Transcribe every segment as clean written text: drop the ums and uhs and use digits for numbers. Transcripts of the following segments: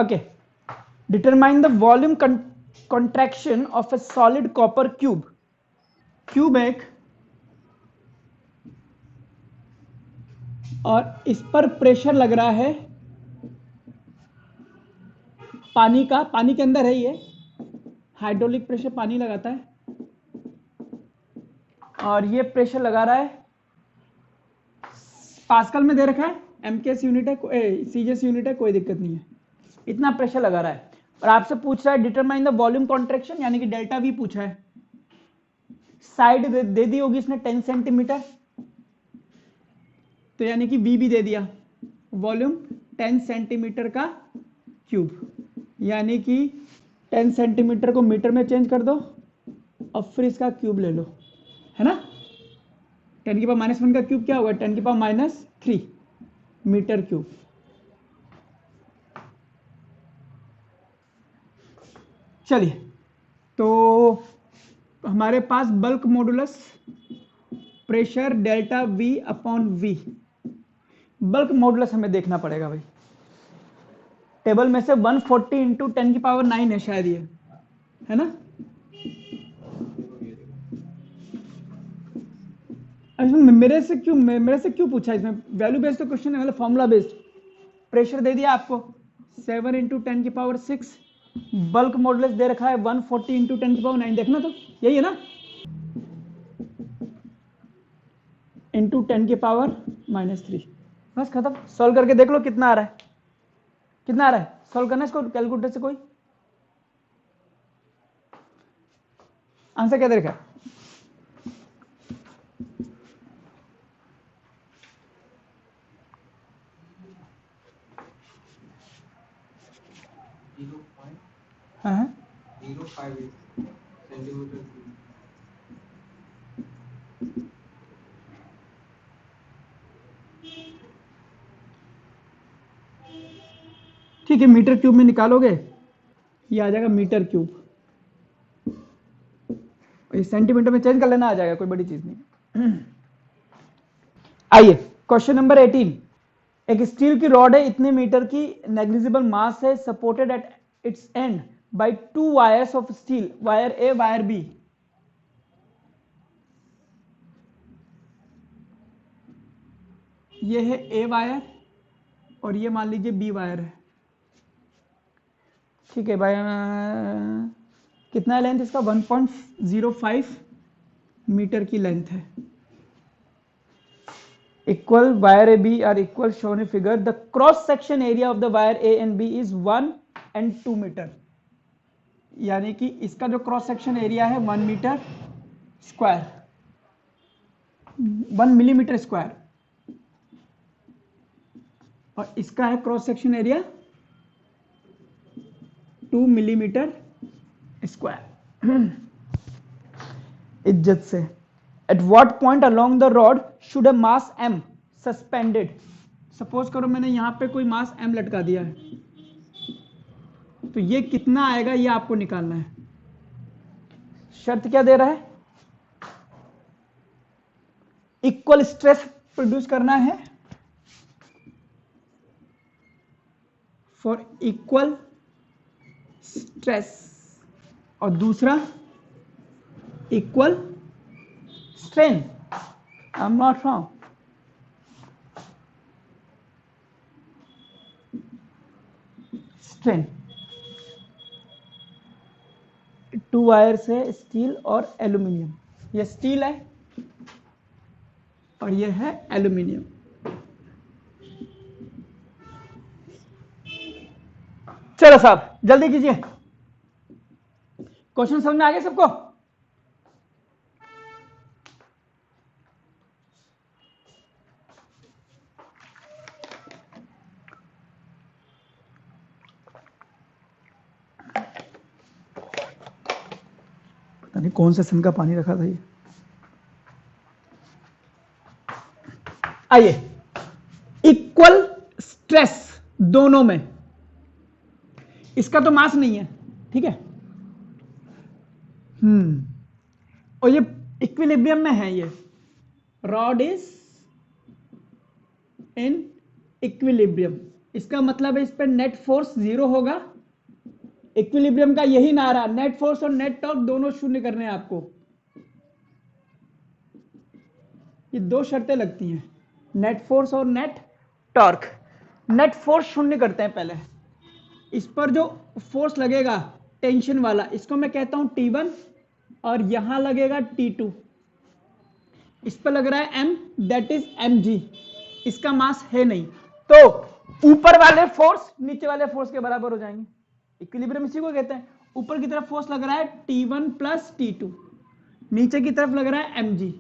Okay, determine the volume contraction of a solid copper cube. Cube एक और इस पर प्रेशर लग रहा है पानी का, पानी के अंदर है ये, हाइड्रोलिक प्रेशर पानी लगाता है और ये प्रेशर लगा रहा है, पास्कल में दे रखा है, एमकेएस यूनिट है, सीजीएस यूनिट है, कोई दिक्कत नहीं है, इतना प्रेशर लगा रहा है और आपसे पूछ रहा है डिटरमाइन द वॉल्यूम कॉन्ट्रैक्शन, यानी कि डेल्टा वी पूछा है। साइड दे दी होगी इसने 10 सेंटीमीटर, तो यानी कि वी भी दे दिया, वॉल्यूम 10 सेंटीमीटर का क्यूब, यानी कि 10 सेंटीमीटर को मीटर में चेंज कर दो और फिर इसका क्यूब ले लो, है ना। 10 की पावर -1 का क्यूब क्या होगा, 10 की पावर -3 मीटर क्यूब। चलिए, तो हमारे पास bulk modulus pressure delta V upon V, bulk modulus हमें देखना पड़ेगा भाई। टेबल में से 140 इंटू 10 की पावर 9 है शायद ये, है ना। मेरे से क्यों पूछा इसमें, वैल्यू बेस्ड तो क्वेश्चन है, मतलब फॉर्मूला बेस्ड। प्रेशर दे दिया आपको 7 इंटू 10 की पावर 6, बल्क मॉडुलस दे रखा है 140 इंटू 10 की पावर 9, देखना तो यही है ना, इंटू 10 की पावर -3, बस खत्म। सॉल्व करके देख लो कितना आ रहा है, कितना आ रहा है, सॉल्व करना है इसको कैलकुलेटर से। कोई आंसर क्या दे रखा है, हाँ 0.05 सेंटीमीटर। ठीक है, मीटर क्यूब में निकालोगे ये आ जाएगा मीटर क्यूब, सेंटीमीटर में चेंज कर लेना, आ जाएगा, कोई बड़ी चीज नहीं। आइए क्वेश्चन नंबर 18, एक स्टील की रॉड है, इतने मीटर की, नेग्लिजिबल मास है, supported at its end by 2 wires of steel, wire A wire B. ये है ए वायर और ये मान लीजिए बी वायर है, ठीक है भाई। कितना लेंथ इसका, 1.05 मीटर की लेंथ है। Equal wire A B are equal, shown a figure, the cross section area of the wire A and B is 1 and 2 metre, यानी कि इसका जो क्रॉस सेक्शन एरिया है 1 मीटर स्क्वायर, 1 मिलीमीटर स्क्वायर, और इसका है cross section area 2 millimetre square. इज्जत से, at what point along the rod should a mass m suspended, suppose करो मैंने यहां पे कोई मास m लटका दिया है, तो ये कितना आएगा ये आपको निकालना है। शर्त क्या दे रहा है, इक्वल स्ट्रेस प्रोड्यूस करना है फॉर इक्वल स्ट्रेस, और दूसरा equal strain, I am not wrong. Strain, 2 wires है, स्टील और एल्यूमिनियम, ये स्टील है और ये है एल्यूमिनियम। चलो साहब जल्दी कीजिए, क्वेश्चन समझ में आ गया सबको। पता नहीं कौन से सन का पानी रखा था ये। आइए, इक्वल स्ट्रेस दोनों में, इसका तो मास नहीं है, ठीक है, और ये इक्विलिब्रियम में है, ये रॉड इज इन इक्विलिब्रियम, इसका मतलब है इस पर नेट फोर्स 0 होगा। इक्विलिब्रियम का यही नारा, नेट फोर्स और नेट टॉर्क दोनों शून्य करने हैं आपको। ये दो शर्तें लगती हैं, नेट फोर्स और नेट टॉर्क। नेट फोर्स शून्य करते हैं पहले। इस पर जो फोर्स लगेगा टेंशन वाला, इसको मैं कहता हूं T1, और यहां लगेगा T2। इस पर लग रहा है M, दैट इज mg। इसका मास है नहीं, तो ऊपर वाले फोर्स नीचे वाले फोर्स के बराबर हो जाएंगे। इक्विलिब्रियम इसी को कहते हैं। ऊपर की तरफ फोर्स लग रहा है T1 प्लस T2, नीचे की तरफ लग रहा है mg।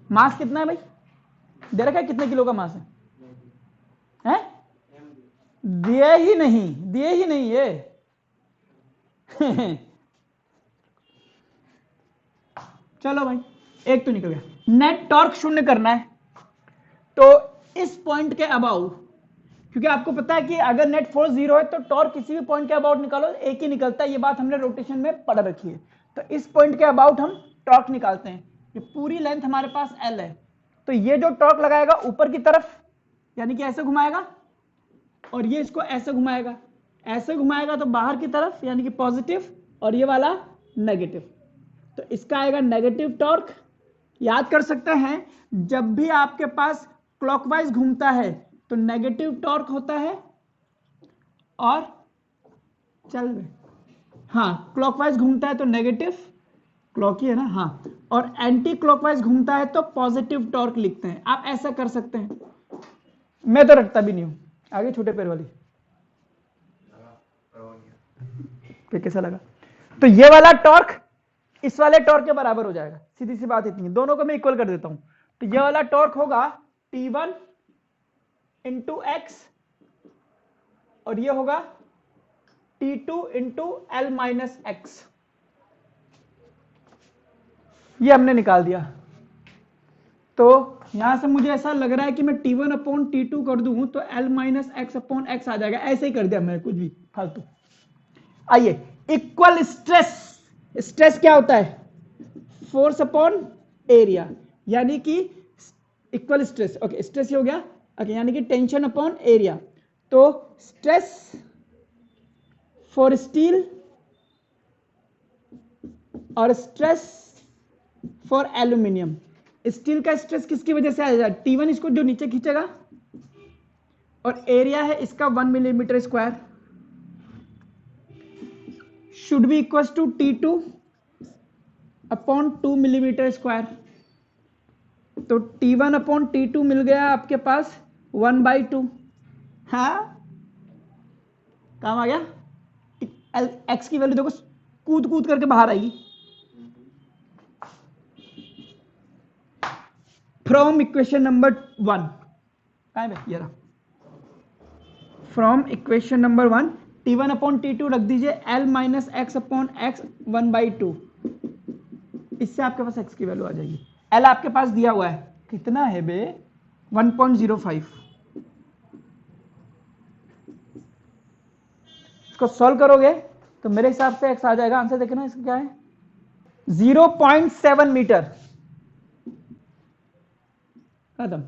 मास कितना है भाई, दे रखा है कितने किलो का मास है? दिए ही नहीं ये चलो भाई, एक तो निकल गया। नेट टॉर्क शून्य करना है, तो इस पॉइंट के अबाउ, क्योंकि आपको पता है कि अगर नेट फोर्स 0 है तो टॉर्क किसी भी पॉइंट के अबाउट निकालो एक ही निकलता है। ये बात हमने रोटेशन में पढ़ रखी है। तो इस पॉइंट के अबाउट हम टॉर्क निकालते हैं। ये पूरी लेंथ हमारे पास L है, तो ये जो टॉर्क लगाएगा ऊपर की तरफ, यानी कि ऐसे घुमाएगा, और ये इसको ऐसे घुमाएगा। ऐसे घुमाएगा तो बाहर की तरफ, यानी कि पॉजिटिव, और ये वाला नेगेटिव। तो इसका आएगा नेगेटिव टॉर्क। याद कर सकते हैं, जब भी आपके पास क्लॉकवाइज घूमता है तो नेगेटिव टॉर्क होता है, और चल रहे, हाँ, क्लॉकवाइज घूमता है तो नेगेटिव, क्लॉक ही है ना, हाँ, और एंटी क्लॉकवाइज घूमता है तो पॉजिटिव टॉर्क लिखते हैं। आप ऐसा कर सकते हैं, मैं तो रखता भी नहीं हूं। आगे छोटे पैर वाली कैसा लगा? तो ये वाला टॉर्क इस वाले टॉर्क के बराबर हो जाएगा। सीधी सी बात इतनी है, दोनों को मैं इक्वल कर देता हूं। तो ये वाला टॉर्क होगा T1 इंटू एक्स, और ये होगा T2 into L minus x. ये हमने निकाल दिया। तो यहां से मुझे ऐसा लग रहा है कि मैं T1 अपॉन T2 कर दूं तो L minus x upon x आ जाएगा। ऐसे ही कर दिया मैंने, कुछ भी फालतू। आइए, इक्वल स्ट्रेस। स्ट्रेस क्या होता है? फोर्स अपॉन एरिया, यानी कि इक्वल स्ट्रेस। ओके, स्ट्रेस ही हो गया। ओके, यानी कि टेंशन अपॉन एरिया। तो स्ट्रेस फॉर स्टील और स्ट्रेस फॉर एल्यूमिनियम। स्टील का स्ट्रेस किसकी वजह से आएगा? T1 इसको जो नीचे खींचेगा, और एरिया है इसका 1 millimetre square, should be equal to T2 upon 2 millimetre square. तो T1 अपॉन T2 मिल गया आपके पास 1/2। हाँ, काम आ गया। एक्स की वैल्यू देखो, कूद कूद करके बाहर आएगी। फ्रॉम इक्वेशन नंबर 1, कहाँ है ये रहा। From equation number 1, T1 upon T2 रख दीजिए, L minus x upon x 1/2। इससे आपके पास x की वैल्यू आ जाएगी। L आपके पास दिया हुआ है, कितना है बे? 1.05। इसको सॉल्व करोगे तो मेरे हिसाब से x आ जाएगा। आंसर देखना इसका क्या है, 0.7 मीटर। खत्म।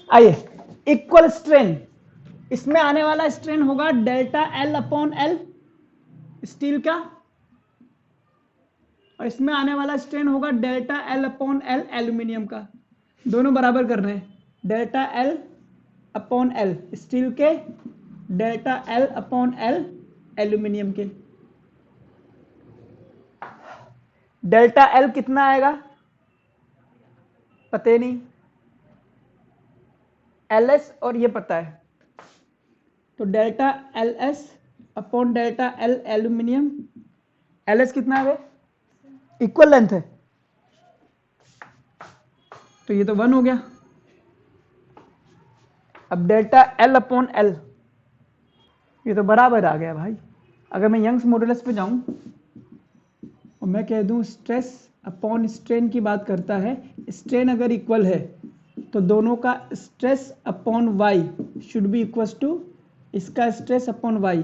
आइए, इक्वल स्ट्रेन। इसमें आने वाला स्ट्रेन होगा delta L upon L steel का, और इसमें आने वाला स्ट्रेन होगा delta L upon L aluminium का। दोनों बराबर कर रहे हैं, delta L upon L steel के, delta L upon L aluminium के। डेल्टा L कितना आएगा पता नहीं, LS और ये पता है, तो delta LS upon delta L aluminium. LS कितना है? इक्वल लेंथ है, तो ये तो 1 हो गया। अब डेल्टा L अपॉन L, ये तो बराबर आ गया भाई। अगर मैं यंग्स मॉडुलस पे जाऊं और मैं कह दूं स्ट्रेस अपॉन स्ट्रेन की बात करता है, स्ट्रेन अगर इक्वल है तो दोनों का stress upon Y should be equal to इसका स्ट्रेस अपॉन वाई।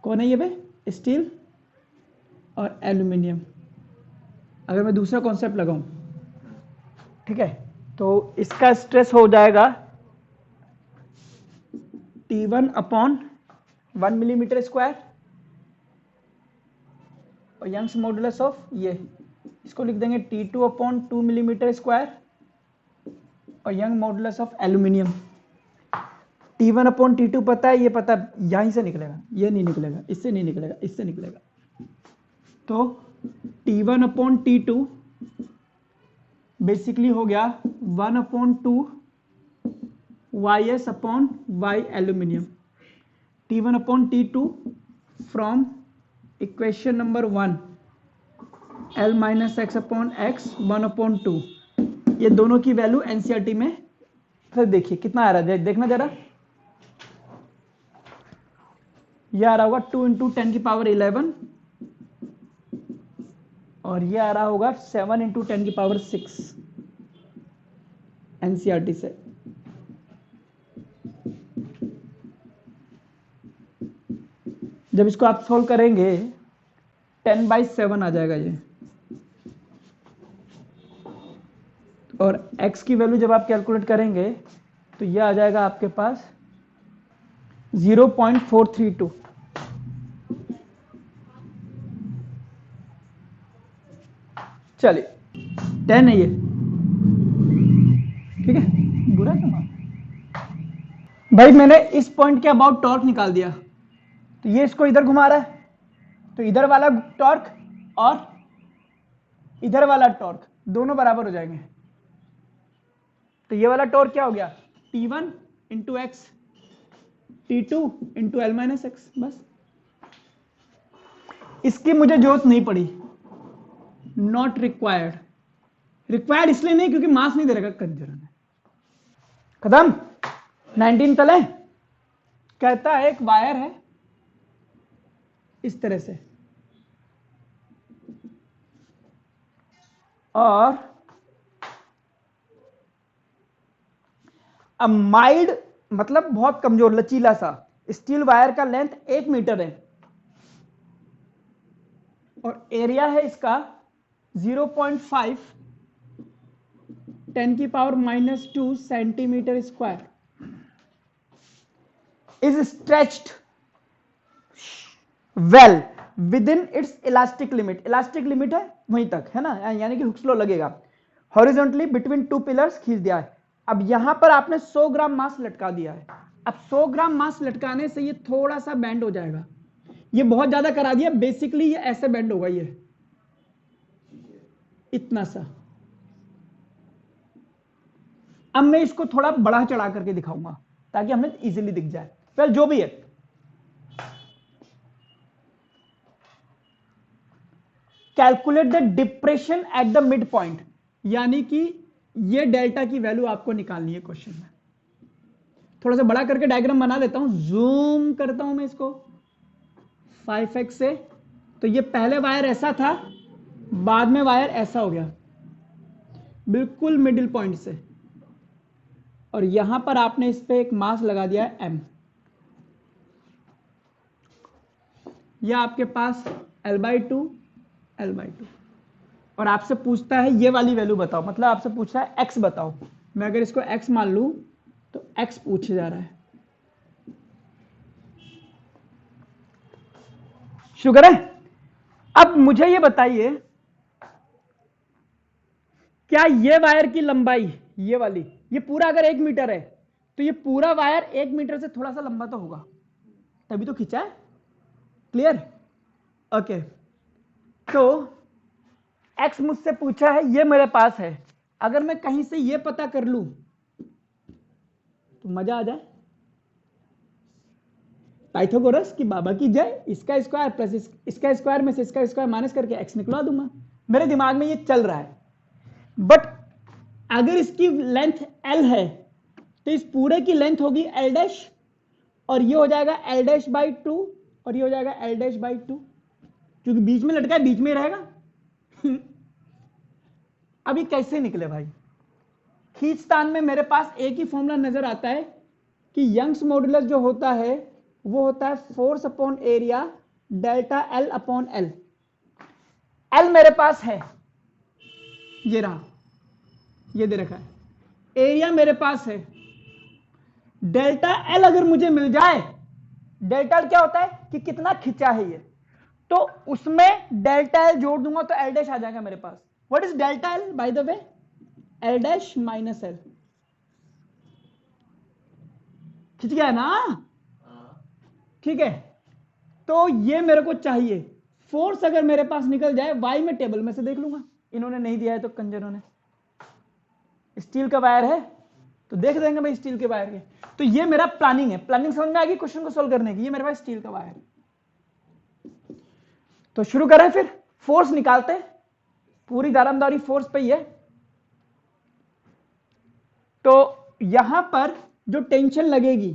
कौन है ये बे? स्टील और एल्यूमिनियम। अगर मैं दूसरा कॉन्सेप्ट लगाऊं, ठीक है, तो इसका स्ट्रेस हो जाएगा T1 अपॉन 1 मिलीमीटर स्क्वायर और यंग्स मॉडुलस ऑफ ये इसको लिख देंगे T2 अपॉन 2 मिलीमीटर स्क्वायर और young modulus of aluminium. T1 upon T2 पता है, ये पता है, यहीं से निकलेगा, ये नहीं निकलेगा, इससे नहीं निकलेगा, इससे निकलेगा। तो T1 अपॉन T2 बेसिकली हो गया 1 upon 2 YS upon Y aluminium. T1 upon T2 from equation number 1 L minus x upon x 1 upon 2। ये दोनों की वैल्यू एनसीईआरटी में फिर देखिए कितना आ रहा है, देखना जरा। ये आ रहा होगा 2 इंटू 10 की पावर 11 और ये आ रहा होगा 7 इंटू 10 की पावर 6 एनसीईआरटी से। जब इसको आप सॉल्व करेंगे 10/7 आ जाएगा ये, और x की वैल्यू जब आप कैलकुलेट करेंगे तो ये आ जाएगा आपके पास 0.432। चलिए 10 है ये, ठीक है, बुरा है भाई। मैंने इस पॉइंट के अबाउट टॉर्क निकाल दिया, तो ये इसको इधर घुमा रहा है, तो इधर वाला टॉर्क और इधर वाला टॉर्क दोनों बराबर हो जाएंगे। तो ये वाला टॉर्क क्या हो गया, T1 into x T2 into L minus x. बस इसकी मुझे जरूरत नहीं पड़ी, नॉट रिक्वायर्ड। रिक्वायर्ड इसलिए नहीं क्योंकि मास नहीं दे रखा कंजर ने। खत्म। 19 तले कहता है एक वायर है इस तरह से और माइल्ड मतलब बहुत कमजोर लचीला सा स्टील वायर का लेंथ 1 मीटर है और एरिया है इसका 0.5 10 की power -2 centimetre square. Is stretched well with in its elastic limit. Elastic limit है वहीं तक, है ना, यानी कि हुक स्लो लगेगा। हॉरिजॉन्टली बिटवीन 2 पिलर्स खींच दिया है। अब यहां पर आपने 100 ग्राम मास लटका दिया है। अब 100 ग्राम मास लटकाने से ये थोड़ा सा बेंड हो जाएगा। ये बहुत ज्यादा करा दिया, बेसिकली ये ऐसे बेंड होगा, ये इतना सा। अब मैं इसको थोड़ा बड़ा चढ़ा करके दिखाऊंगा ताकि हमें इजीली दिख जाए। फिर जो भी है, calculate the depression at the mid point, यानी कि ये डेल्टा की वैल्यू आपको निकालनी है क्वेश्चन में। थोड़ा सा बड़ा करके डायग्राम बना देता हूं, जूम करता हूं मैं इसको 5x से। तो ये पहले वायर ऐसा था, बाद में वायर ऐसा हो गया बिल्कुल मिडिल पॉइंट से, और यहां पर आपने इस पे एक मास लगा दिया है m। यह आपके पास L/2 L/2 और आपसे पूछता है ये वाली वैल्यू बताओ, मतलब आपसे पूछ रहा है x बताओ। मैं अगर इसको x मान लूं तो x पूछे जा रहा है। शुक्र है। अब मुझे ये बताइए, क्या ये वायर की लंबाई ये वाली, ये पूरा अगर 1 मीटर है तो ये पूरा वायर 1 मीटर से थोड़ा सा लंबा तो होगा, तभी तो खींचा है। क्लियर? ओके। तो x मुझसे पूछा है, ये मेरे पास है। अगर मैं कहीं से ये पता कर लूं तो मजा आ जाए। पाइथागोरस की बाबा की जय, इसका स्क्वायर प्लस इसका स्क्वायर में से इसका स्क्वायर माइनस करके x निकलवा दूंगा। मेरे दिमाग में ये चल रहा है। बट अगर इसकी लेंथ l है तो इस पूरे की लेंथ होगी l' और ये हो जाएगा l'/2 और ये हो जाएगा l'/2, क्योंकि बीच में लटका है, बीच में रहेगा। अब ये कैसे निकले भाई? खींचतान में मेरे पास एक ही फॉर्मूला नजर आता है कि यंग्स मॉडुलस जो होता है वो होता है force upon area delta L upon L। L मेरे पास है, ये रहा, ये दे रखा है। एरिया मेरे पास है, डेल्टा एल अगर मुझे मिल जाए, डेल्टा एल क्या होता है कि कितना खिंचा है ये, तो उसमें डेल्टा एल जोड़ दूंगा तो एल डैश आ जाएगा मेरे पास। What is delta L by the way? L dash minus L. खिंच गया ना? ठीक है, तो ये मेरे को चाहिए। फोर्स अगर मेरे पास निकल जाए, वाई में टेबल में से देख लूंगा, इन्होंने नहीं दिया है तो कंजरों ने। स्टील का वायर है तो देख देंगे भाई स्टील के वायर के। तो ये मेरा प्लानिंग है, प्लानिंग समझ में आ गई क्वेश्चन को सोल्व करने की। ये मेरे पास स्टील का वायर है, तो शुरू करें फिर, फोर्स निकालते हैं। पूरी दारमदारी फोर्स पे ही है। तो यहां पर जो टेंशन लगेगी,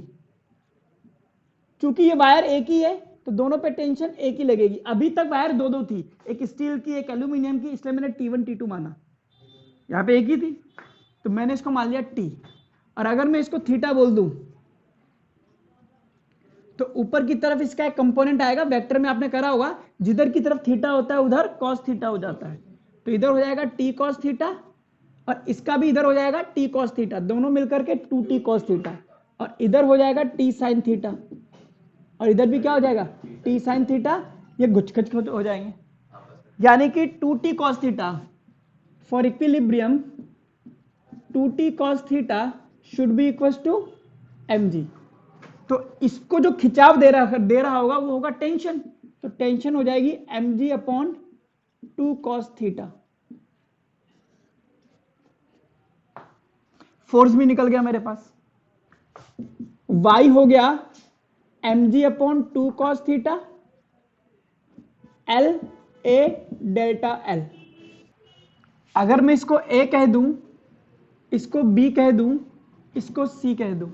चूंकि ये वायर एक ही है तो दोनों पे टेंशन एक ही लगेगी। अभी तक वायर दो दो थी, एक स्टील की एक एल्यूमिनियम की, इसलिए मैंने T1 T2 माना। यहां पे एक ही थी तो मैंने इसको मान लिया T। और अगर मैं इसको थीटा बोल दूं तो ऊपर की तरफ इसका एक कंपोनेंट आएगा, वेक्टर में आपने करा होगा, जिधर की तरफ थीटा होता है उधर कॉस थीटा हो जाता है। तो इधर हो जाएगा T कॉस थीटा और इसका भी इधर हो जाएगा T कॉस थीटा, दोनों मिलकर के 2T कॉस थीटा। और इधर हो जाएगा T साइन थीटा और इधर भी क्या हो जाएगा T साइन थीटा। ये गुचखच हो जाएंगे, यानी कि 2T cos theta for equilibrium 2T cos theta should be equal to mg। तो इसको जो खिंचाव दे रहा होगा वो होगा टेंशन, तो टेंशन हो जाएगी mg upon 2 cos theta. Force भी निकल गया मेरे पास, y हो गया mg upon 2 cos theta, l a delta l। अगर मैं इसको a कह दूं, इसको b कह दूं, इसको c कह दूं,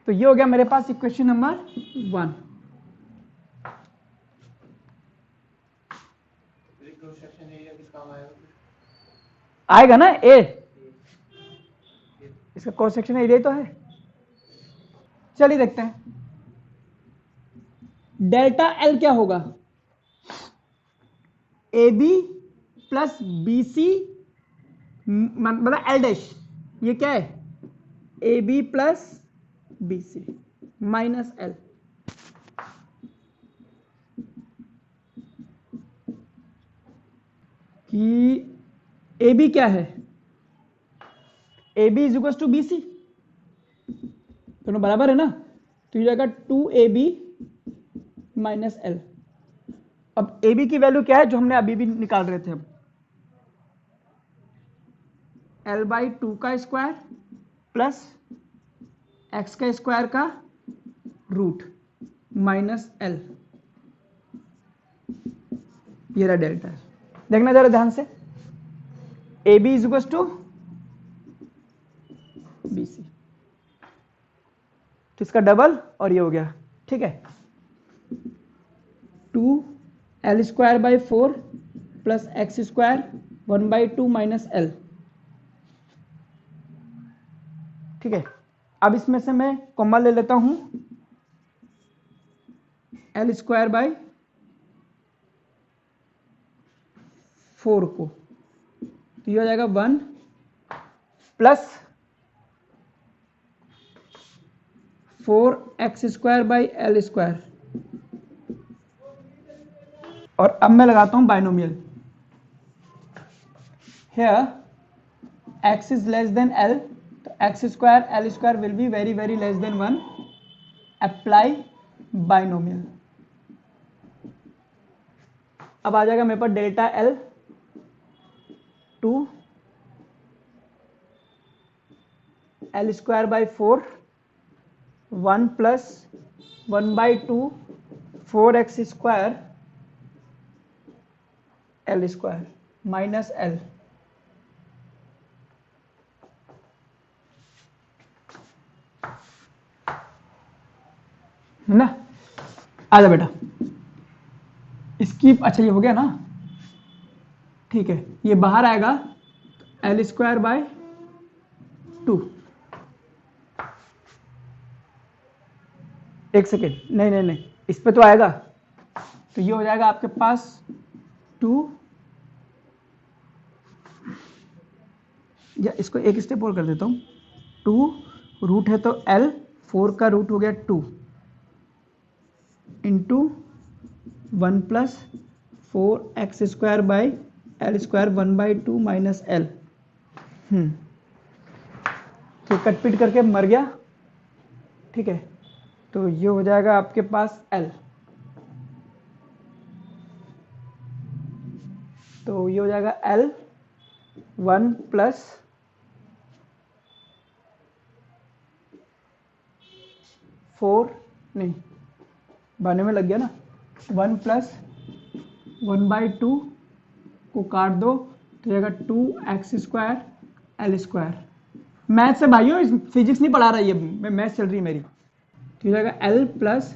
तो ये हो गया मेरे पास इक्वेशन नंबर 1। आएगा ना ए, इसका क्रॉस सेक्शन एरिया तो है। चलिए देखते हैं डेल्टा एल क्या होगा, A B plus B C मतलब एल डैश, ये क्या है A B plus B C minus L. कि ए बी क्या है, A B is equal to B C, दोनों बराबर है ना, तो ये जाएगा 2ab माइनस एल। अब ए बी की वैल्यू क्या है जो हमने अभी भी निकाल रहे थे, हम एल बाई 2 का स्क्वायर प्लस एक्स का स्क्वायर का रूट माइनस एल, ये रहा डेल्टा। देखना जरा ध्यान से, A B is equal to B C, तो इसका डबल और ये हो गया, ठीक है। 2l square by 4 plus x square 1/2 minus L, ठीक है। अब इसमें से मैं कॉमन ले लेता हूं l स्क्वायर बाई 4 को, तो ये हो जाएगा 1 plus 4x square by L square. और अब मैं लगाता हूं binomial, here x is less than l, तो x square L square will be very very less than 1, apply binomial. अब आ जाएगा मेरे पास delta l 2 l square by 4 1 plus 1/2 4x square L square minus L, है ना। आजा बेटा, इसकी अच्छा ये हो गया ना, ठीक है। ये बाहर आएगा एल स्क्वायर बाय 2, एक सेकेंड, नहीं नहीं नहीं, इस पे तो आएगा, तो ये हो जाएगा आपके पास 2 या इसको एक स्टेप और कर देता हूँ, 2 रूट है तो L, 4 का रूट हो गया 2 into 1 plus 4x² by L square 1/2 minus L। तो कट पिट करके मर गया, ठीक है। तो ये हो जाएगा आपके पास L, तो ये हो जाएगा L 1 प्लस 4 नहीं बनने में लग गया ना, 1 प्लस 1/2 को काट दो तो जाएगा 2x² L स्क्वायर। मैथ से भाइयों, फिजिक्स नहीं पढ़ा रहा ये, मैथ चल रही है मेरी। तो जाएगा L plus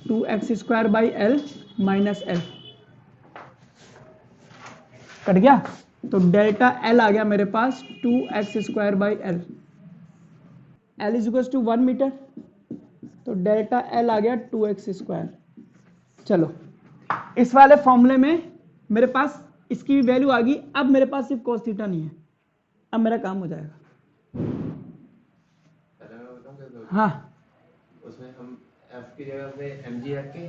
2x² by L minus L, cut गया। तो डेल्टा L आ गया मेरे पास 2x² by L, L is equal to 1 metre, तो डेल्टा L आ गया 2x²। चलो इस वाले फॉर्मूले में मेरे पास इसकी भी वैल्यू आ गई। अब मेरे पास सिर्फ cos थीटा नहीं है, अब मेरा काम हो जाएगा। हाँ, उसमें हम f की जगह पे mg रख के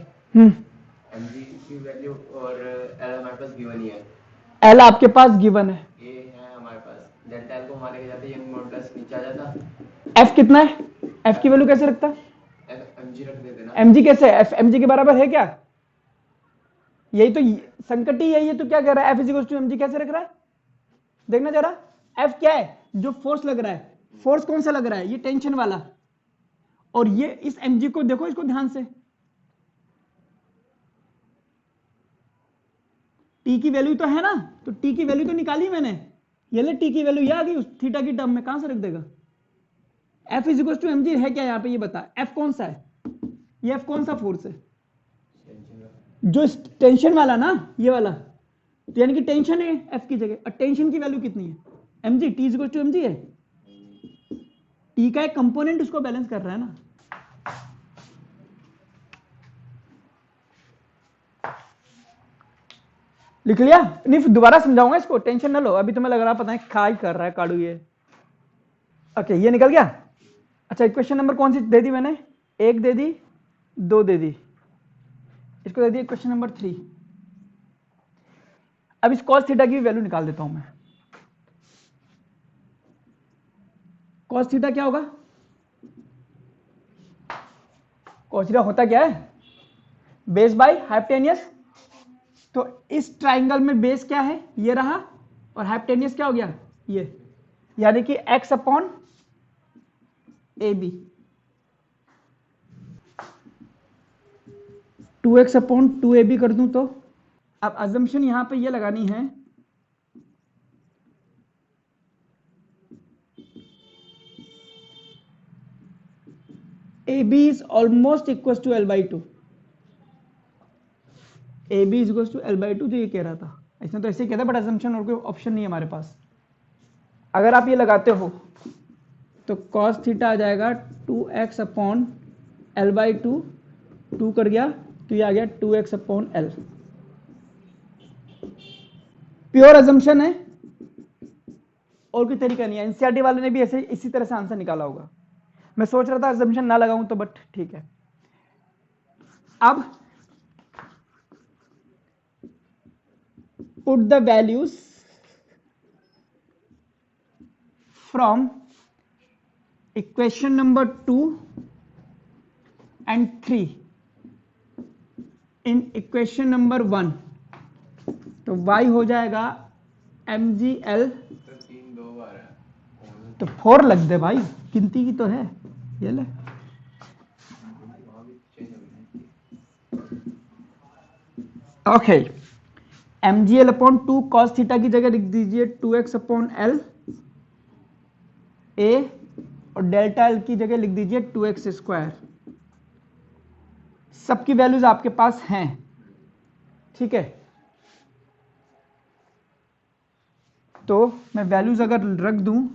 mg की वैल्यू और l हमारे पास गिवन ही है, L आपके पास गिवन है, ये है हमारे पास। डेल्टा l को वहां लेके जाते यंग मॉडुलस नीचे आ जाता, F कितना है, F की वैल्यू कैसे रखता, mg रख देते ना। mg कैसे, F mg के बराबर है क्या, यही तो संकट ही है। ये तो क्या कह रहा है, F is equal to mg कैसे रख रहा है, देखना जरा। F क्या है, जो फोर्स लग रहा है, फोर्स कौन सा लग रहा है, ये टेंशन वाला, और ये इस mg को देखो, इसको ध्यान से, t की वैल्यू तो है ना, तो t की वैल्यू तो निकाली मैंने, ये ले t की वैल्यू ये आ गई उस थीटा की टर्म में, कहां से रख देगा। F is equal to mg है क्या यहाँ पे, ये बता, F कौन सा है, ये F कौन सा फोर्स है, जो टेंशन वाला ना, ये वाला, तो यानी कि टेंशन है F की जगह, और टेंशन की वैल्यू कितनी है, mg, t is equal to mg है, t का एक कंपोनेंट उसको बैलेंस कर रहा है ना। लिख लिया, नहीं फिर दोबारा समझाऊंगा इसको, टेंशन ना लो, अभी तुम्हें लग रहा पता है क्या ही कर रहा है काड़ू ये। ओके, ये निकल गया। अच्छा, इक्वेशन नंबर कौन सी दे दी मैंने, 1 दे दी, 2 दे दी, इसको दे दी इक्वेशन नंबर 3। अब इस cos थीटा की वैल्यू निकाल देता हूं मैं। cos थीटा क्या होगा, cos थीटा होता क्या है, बेस बाय हाइपोटेनियस। तो इस ट्राइंगल में बेस क्या है, ये रहा, और हाइपोटेनियस क्या हो गया, ये, यानी कि x upon A B, 2x upon 2ab कर दूं तो। अब अजम्पशन यहां पे ये लगानी है, ab is almost equals to l/2, ab is equals to l/2, जो ये कह रहा था, इसने तो ऐसे ही कहता है, बट अजम्पशन और कोई ऑप्शन नहीं है हमारे पास। अगर आप ये लगाते हो तो cos थीटा आ जाएगा 2x अपॉन l/2, 2 कर गया तो ये आ गया 2x upon l। Pure assumption है, और कोई तरीका नहीं है। एनसीईआरटी वाले ने भी ऐसे इसी तरह से आंसर निकाला होगा। मैं सोच रहा था अजम्पशन ना लगाऊं तो, बट ठीक है। अब put the values from equation number 2 and 3 in equation number 1। तो y हो जाएगा mgl, तो 3 2 बार है, तो 4 लग दे भाई, गिनती की तो है, ये ले। वहां भी चेंज हो गया। Okay, mgl upon 2 cos theta की जगह लिख दीजिए 2x अपॉन l a, और डेल्टा l की जगह लिख दीजिए 2x²। सबकी वैल्यूज आपके पास हैं, ठीक है। तो मैं वैल्यूज अगर रख दूं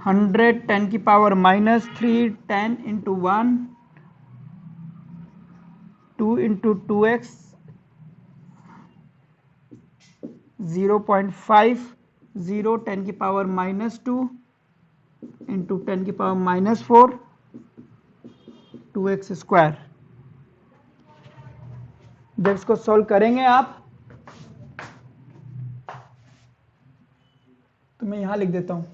100 10 की पावर -3 10 इंटू 1 2 इंटू 2x 0.5 0 10 की पावर -2 इंटू 10 की पावर -4 2x स्क्वायर। जब इसको सॉल्व करेंगे आप तो मैं यहां लिख देता हूं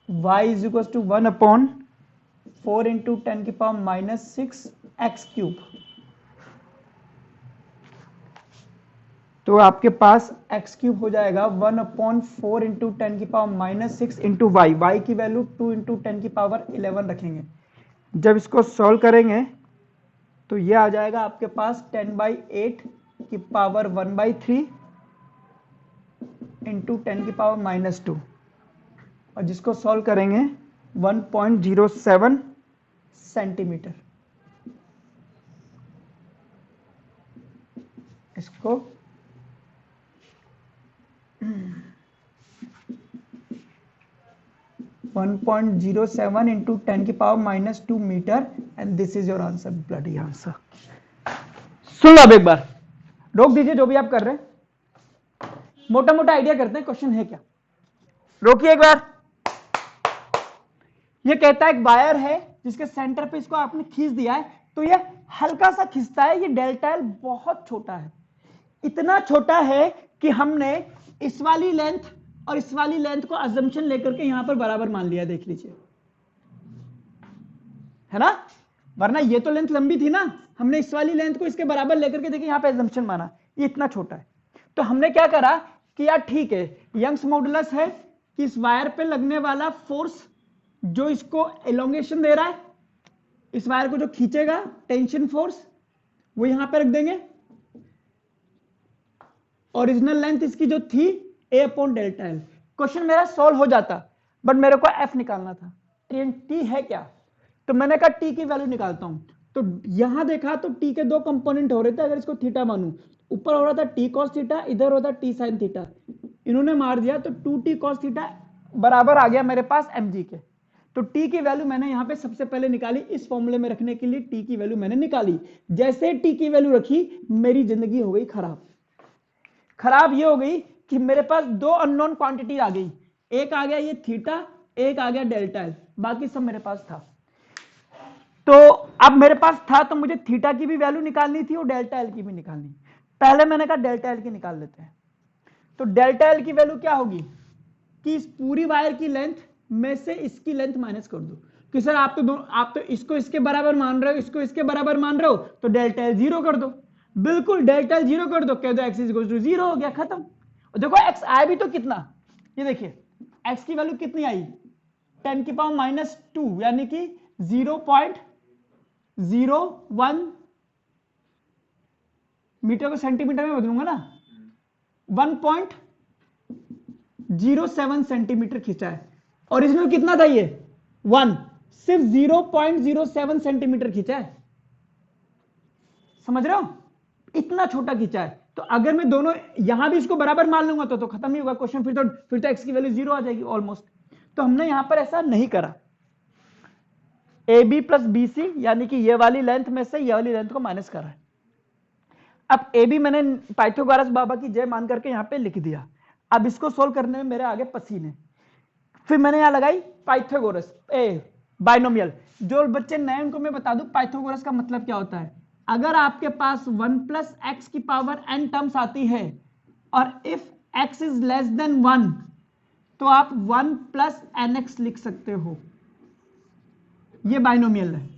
y is equal to 1/4 into 10 की पावर -6 x क्यूब। तो आपके पास x क्यूब हो जाएगा 1/4 इंटू 10 की पावर -6 इंटू वाई। वाई की वैल्यू 2 इंटू 10 की पावर 11 रखेंगे। जब इसको सॉल्व करेंगे तो ये आ जाएगा आपके पास 10/8 की पावर 1/3 इंटू 10 की पावर -2 और जिसको सॉल्व करेंगे 1.07 सेंटीमीटर। इसको 1.07 इंटू 10 की power -2 metre and this is your answer, bloody answer. सुन लो अब एक बार, रोक दीजिए जो भी आप कर रहे हैं, मोटा मोटा आइडिया करते हैं क्वेश्चन है क्या। रोकिए एक बार। ये कहता है एक वायर है जिसके सेंटर पे इसको आपने खींच दिया है, तो ये हल्का सा खिंचता है। ये डेल्टा एल बहुत छोटा है, इतना छोटा है कि हमने इस वाली लेंथ और इस वाली लेंथ को अजम्पशन लेकर के यहां पर बराबर मान लिया। देख लीजिए, है ना, वरना ये तो लेंथ लंबी थी ना, हमने इस वाली लेंथ को इसके बराबर लेकर के देखिए यहां पे अजम्पशन माना, ये इतना छोटा है। तो हमने क्या करा कि यार ठीक है, यंग्स मॉडुलस है कि इस वायर पे लगने वाला फोर्स जो इसको एलोंगेशन दे रहा है, इस वायर को जो खींचेगा टेंशन फोर्स, वो यहां पे रख देंगे। ओरिजिनल लेंथ इसकी जो थी A/डेल्टा एल। क्वेश्चन मेरा सॉल्व हो जाता, बट मेरे को F निकालना था। T है क्या, तो मैंने कहा T की वैल्यू निकालता हूं। तो यहां देखा तो T के दो कंपोनेंट हो रहे थे, अगर इसको थीटा मानूं, ऊपर हो रहा था T cos थीटा, इधर होता T sin थीटा, इन्होंने मार दिया तो 2T cos थीटा बराबर आ गया मेरे पास mg के। तो T की वैल्यू मैंने यहां पे सबसे पहले निकाली, इस फॉर्मूले में रखने के लिए T की वैल्यू मैंने निकाली। जैसे T की वैल्यू रखी, मेरी जिंदगी हो गई खराब। खराब ये हो गई कि मेरे पास दो अननोन क्वांटिटी आ गई, एक आ गया ये थीटा, एक आ गया डेल्टा एल, बाकी सब मेरे पास था। तो अब मेरे पास था तो मुझे थीटा की भी वैल्यू निकालनी थी और डेल्टा एल की भी निकालनी। पहले मैंने कहा डेल्टा एल की निकाल लेते हैं। तो डेल्टा एल की वैल्यू क्या होगी कि इस पूरी वायर की लेंथ में से इसकी लेंथ माइनस कर दो। कि सर आप तो इसको इसके बराबर मान रहे हो, इसको इसके बराबर मान रहे हो, तो डेल्टा एल 0 कर दो। बिल्कुल डेल्टा एल 0 कर दो, कह दो x इज इक्वल टू 0, हो गया खत्म। और देखो x आया भी तो कितना, ये देखिए x की वैल्यू कितनी आई, 10 की पावर -2 यानी कि 0.01 मीटर को सेंटीमीटर में बदलूंगा ना, 1.07 सेंटीमीटर खींचा है। ओरिजिनल कितना था ये 1, सिर्फ 0.07 सेंटीमीटर खींचा है। समझ रहे हो, इतना छोटा खींचा है। तो अगर मैं दोनों यहां भी इसको बराबर मान लूंगा तो खत्म ही होगा क्वेश्चन, फिर तो x की वैल्यू 0 आ जाएगी ऑलमोस्ट। तो हमने यहां पर ऐसा नहीं करा, AB प्लस BC यानी कि ये वाली लेंथ में से ये वाली लेंथ को माइनस करा है। अब AB मैंने पाइथागोरस बाबा की जय मान करके यहां पे लिख दिया। अब इसको सोल्व करने में मेरे आगे पसीने, फिर मैंने यहां लगाई पाइथागोरस बाइनोमियल। जो बच्चे नए उनको मैं बता दूं पाइथागोरस का मतलब क्या होता है। अगर आपके पास 1 प्लस एक्स की पावर n टर्म्स आती है और if x is less than 1 तो आप 1 प्लस nx लिख सकते हो, ये बाइनोमियल है।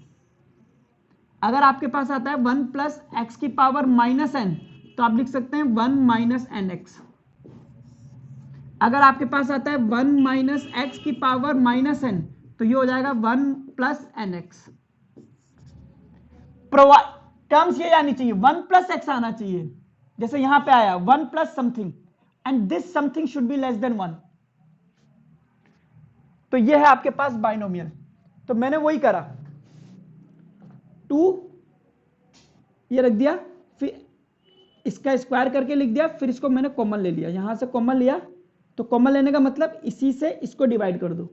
अगर आपके पास आता है 1 प्लस एक्स की पावर -n तो आप लिख सकते हैं 1 माइनस nx। अगर आपके पास आता है 1 माइनस एक्स की पावर -n तो ये हो जाएगा 1 प्लस nx। टर्म्स ये आनी चाहिए, 1 प्लस एक्स आना चाहिए, जैसे यहां पे आया 1 plus something and this something should be less than 1। तो ये है आपके पास बाइनोमियल। तो मैंने वही करा, 2 ये रख दिया, फिर इसका स्क्वायर करके लिख दिया, फिर इसको मैंने कॉमन ले लिया, यहां से कॉमन लिया। तो कॉमन लेने का मतलब इसी से इसको डिवाइड कर दो,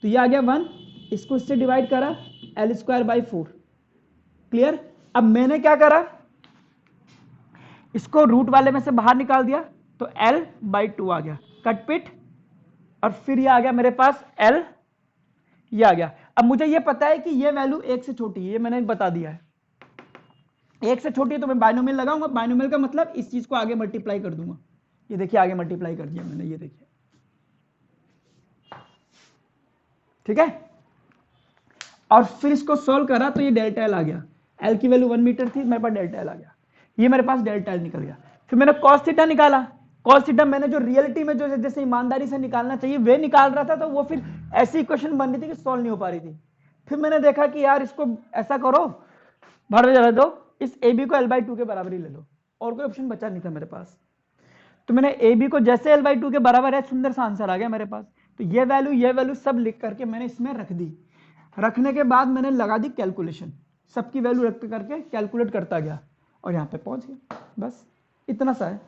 तो ये आ गया 1, इसको इससे डिवाइड करा L² बाई 4। क्लियर। अब मैंने क्या करा, इसको रूट वाले में से बाहर निकाल दिया तो L/2 आ गया, कट पिट, और फिर ये आ गया मेरे पास L, ये आ गया। अब मुझे ये पता है कि ये वैल्यू 1 से छोटी है, ये मैंने बता दिया है, 1 से छोटी है तो मैं बाइनोमियल लगाऊंगा। बाइनोमियल का मतलब इस चीज को आगे मल्टीप्लाई कर दूंगा, ये देखिए आगे मल्टीप्लाई कर दिया मैंने, ये देखिए, ठीक है। और फिर इसको सोल्व करा तो ये डेल्टा एल आ गया, एल की वैल्यू 1 मीटर थी, मेरे पास डेल्टा एल आ गया, ये मेरे पास डेल्टा एल निकल गया। फिर मैंने कॉस थीटा निकाला, कॉस थीटा मैंने जो रियलिटी में जो जैसे ईमानदारी से निकालना चाहिए वे निकाल रहा था, तो वो फिर ऐसी इक्वेशन बन रही थी कि सॉल्व नहीं हो पा रही थी। फिर मैंने देखा कि यार इसको ऐसा करो, भर जगह दो, इस ए बी को L/2 के बराबर ही ले लो, और कोई ऑप्शन बचा नहीं था मेरे पास। तो मैंने ए बी को जैसे L/2 के बराबर है, सुंदर सा आंसर आ गया मेरे पास। तो ये वैल्यू सब लिख करके मैंने इसमें रख दी। रखने के बाद मैंने लगा दी कैलकुलेशन, सबकी वैल्यू रख करके कैलकुलेट करता गया और यहाँ पे पहुंच गया। बस इतना सा है।